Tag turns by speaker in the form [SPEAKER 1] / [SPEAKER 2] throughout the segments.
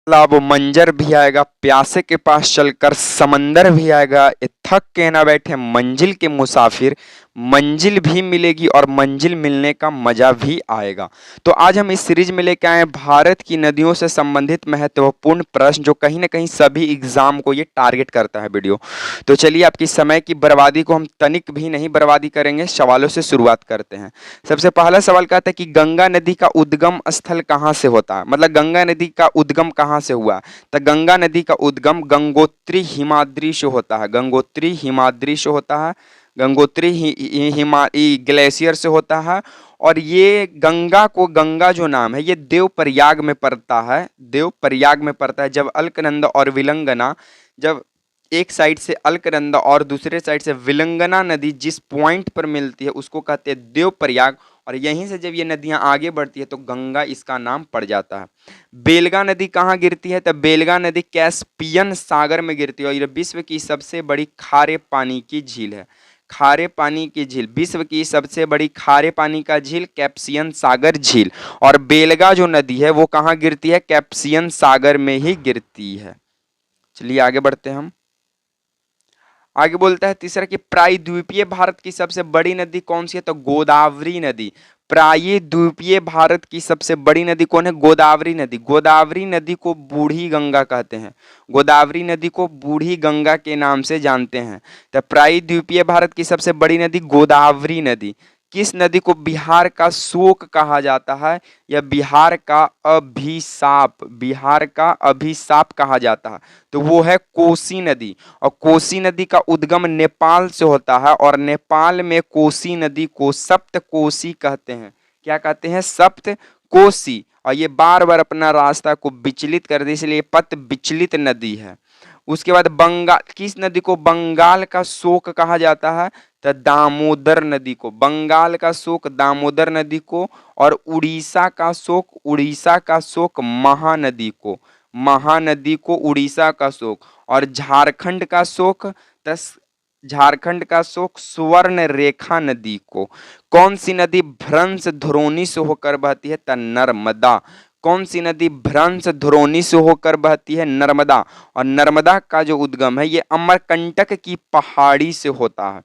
[SPEAKER 1] अब मंजर भी आएगा, प्यासे के पास चलकर समंदर भी आएगा, ये थक के ना बैठे मंजिल के मुसाफिर, मंजिल भी मिलेगी और मंजिल मिलने का मजा भी आएगा। तो आज हम इस सीरीज में लेके आए हैं भारत की नदियों से संबंधित महत्वपूर्ण प्रश्न, जो कहीं ना कहीं सभी एग्जाम को ये टारगेट करता है वीडियो। तो चलिए, आपकी समय की बर्बादी को हम तनिक भी नहीं बर्बादी करेंगे, सवालों से शुरुआत करते हैं। सबसे पहला सवाल कहता है कि गंगा नदी का उद्गम स्थल कहाँ से होता है, मतलब गंगा नदी का उद्गम कहाँ से हुआ। तो गंगा नदी का उद्गम गंगोत्री हिमाद्री से होता है, गंगोत्री हिमाद्री से होता है, गंगोत्री ग्लेशियर से होता है। और ये गंगा को, गंगा जो नाम है ये देवप्रयाग में पड़ता है, देवप्रयाग में पड़ता है। जब अलकनंदा और विलंगना, जब एक साइड से अलकनंदा और दूसरे साइड से विलंगना नदी जिस पॉइंट पर मिलती है उसको कहते हैं देवप्रयाग, और यहीं से जब ये नदियां आगे बढ़ती है तो गंगा इसका नाम पड़ जाता है। बेलगा नदी कहाँ गिरती है, तो बेलगा नदी कैस्पियन सागर में गिरती है, और ये विश्व की सबसे बड़ी खारे पानी की झील है। खारे पानी की झील, विश्व की सबसे बड़ी खारे पानी का झील कैप्सियन सागर झील, और बेलगा जो नदी है वो कहाँ गिरती है, कैप्सियन सागर में ही गिरती है। चलिए आगे बढ़ते हैं हम। आगे बोलता है तीसरा कि प्रायद्वीपीय भारत की सबसे बड़ी नदी कौन सी है, तो गोदावरी नदी। प्रायद्वीपीय भारत की सबसे बड़ी नदी कौन है, गोदावरी नदी। गोदावरी नदी को बूढ़ी गंगा कहते हैं, गोदावरी नदी को बूढ़ी गंगा के नाम से जानते हैं। तो प्रायद्वीपीय भारत की सबसे बड़ी नदी गोदावरी नदी। किस नदी को बिहार का शोक कहा जाता है, या बिहार का अभिशाप, बिहार का अभिशाप कहा जाता है, तो वो है कोसी नदी। और कोसी नदी का उद्गम नेपाल से होता है, और नेपाल में कोसी नदी को सप्त कोसी कहते हैं। क्या कहते हैं, सप्त कोसी। और ये बार बार अपना रास्ता को विचलित कर दे, इसलिए पथ विचलित नदी है। उसके बाद बंगाल, किस नदी को बंगाल का शोक कहा जाता है, तो दामोदर नदी को, बंगाल का शोक दामोदर नदी को। और उड़ीसा का शोक, उड़ीसा का शोक महानदी को, महानदी को उड़ीसा का शोक। और झारखंड का शोक, तस झारखंड का शोक स्वर्ण रेखा नदी को। कौन सी नदी भ्रंश ध्रोणी से होकर बहती है, तो नर्मदा। कौन सी नदी भ्रंश ध्रोणी से होकर बहती है, नर्मदा। और नर्मदा का जो उद्गम है ये अमरकंटक की पहाड़ी से होता है।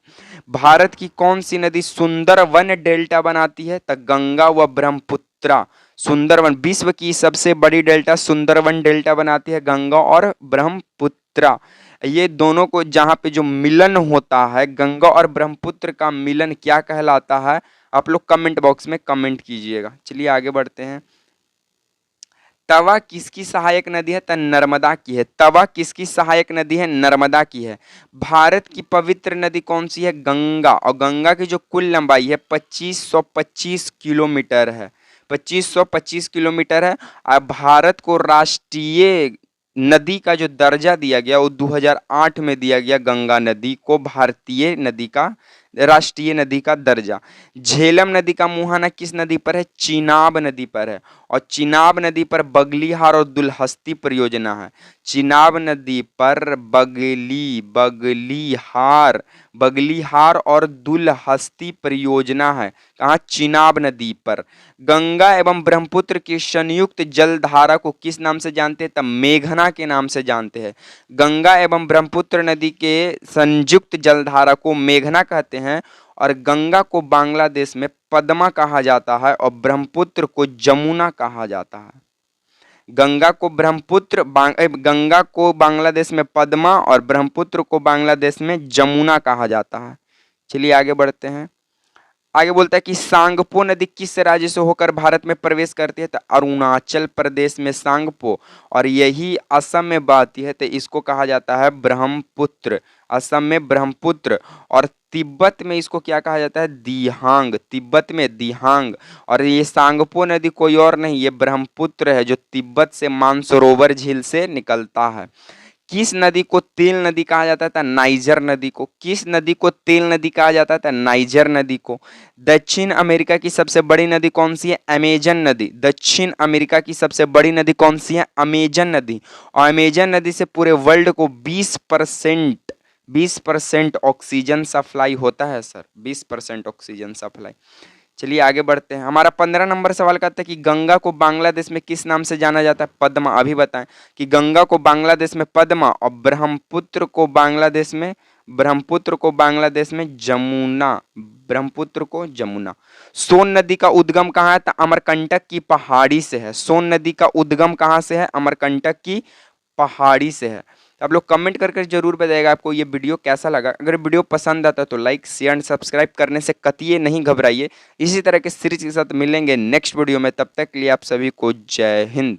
[SPEAKER 1] भारत की कौन सी नदी सुंदरवन डेल्टा बनाती है, तो गंगा व ब्रह्मपुत्रा। सुंदरवन, विश्व की सबसे बड़ी डेल्टा सुंदरवन डेल्टा बनाती है, गंगा और ब्रह्मपुत्रा। ये दोनों को जहां पे जो मिलन होता है, गंगा और ब्रह्मपुत्र का मिलन क्या कहलाता है, आप लोग कमेंट बॉक्स में कमेंट कीजिएगा। चलिए आगे बढ़ते हैं। तवा किसकी सहायक नदी है, तो नर्मदा की है। तवा किसकी सहायक नदी है, नर्मदा की है। भारत की पवित्र नदी कौन सी है, गंगा। और गंगा की जो कुल लंबाई है 2525 किलोमीटर है, 2525 किलोमीटर है। अब भारत को राष्ट्रीय नदी का जो दर्जा दिया गया वो 2008 में दिया गया, गंगा नदी को भारतीय नदी का, राष्ट्रीय नदी का दर्जा। झेलम नदी का मुहाना किस नदी पर है, चिनाब नदी पर है। और चिनाब नदी पर बगलीहार और दुलहस्ती परियोजना है। चिनाब नदी पर बगलीहार, बगलीहार और दुलहस्ती परियोजना है, कहाँ, चिनाब नदी पर। गंगा एवं ब्रह्मपुत्र की संयुक्त जलधारा को किस नाम से जानते हैं, तब मेघना के नाम से जानते हैं। गंगा एवं ब्रह्मपुत्र नदी के संयुक्त जलधारा को मेघना कहते हैं। और गंगा को बांग्लादेश में पद्मा कहा जाता है, और ब्रह्मपुत्र को जमुना कहा जाता है। गंगा को बांग्लादेश में पद्मा और ब्रह्मपुत्र को बांग्लादेश में जमुना कहा जाता है। चलिए आगे बढ़ते हैं। आगे बोलता है कि सांगपो नदी किस राज्य से होकर भारत में प्रवेश करती है, तो अरुणाचल प्रदेश में सांगपो, और यही असम में बहती है, तो इसको कहा जाता है ब्रह्मपुत्र। असम में ब्रह्मपुत्र। और तिब्बत में इसको क्या कहा जाता है, दिहांग, तिब्बत में दिहांग। और ये सांगपो नदी कोई और नहीं, ये ब्रह्मपुत्र है जो तिब्बत से मानसरोवर झील से निकलता है। किस नदी को तेल नदी कहा जाता था, नाइजर नदी को। किस नदी को तेल नदी कहा जाता था, नाइजर नदी को। दक्षिण अमेरिका की सबसे बड़ी नदी कौन सी है, अमेजन नदी। दक्षिण अमेरिका की सबसे बड़ी नदी कौन सी है, अमेजन नदी। और अमेजन नदी से पूरे वर्ल्ड को 20% ऑक्सीजन सप्लाई होता है सर, 20% ऑक्सीजन सप्लाई। चलिए आगे बढ़ते हैं। हमारा 15 नंबर सवाल कहता है कि गंगा को बांग्लादेश में किस नाम से जाना जाता है? पद्मा। अभी बताएं कि गंगा को बांग्लादेश में पद्मा और ब्रह्मपुत्र को बांग्लादेश में जमुना। ब्रह्मपुत्र को जमुना। सोन नदी का उद्गम कहाँ है? तो अमरकंटक की पहाड़ी से है। सोन नदी का उद्गम कहाँ से है? अमरकंटक की पहाड़ी से है। तो आप लोग कमेंट करके जरूर बताइएगा आपको ये वीडियो कैसा लगा। अगर वीडियो पसंद आता है तो लाइक शेयर एंड सब्सक्राइब करने से कतई नहीं घबराइए। इसी तरह के सीरीज के साथ मिलेंगे नेक्स्ट वीडियो में, तब तक के लिए आप सभी को जय हिंद।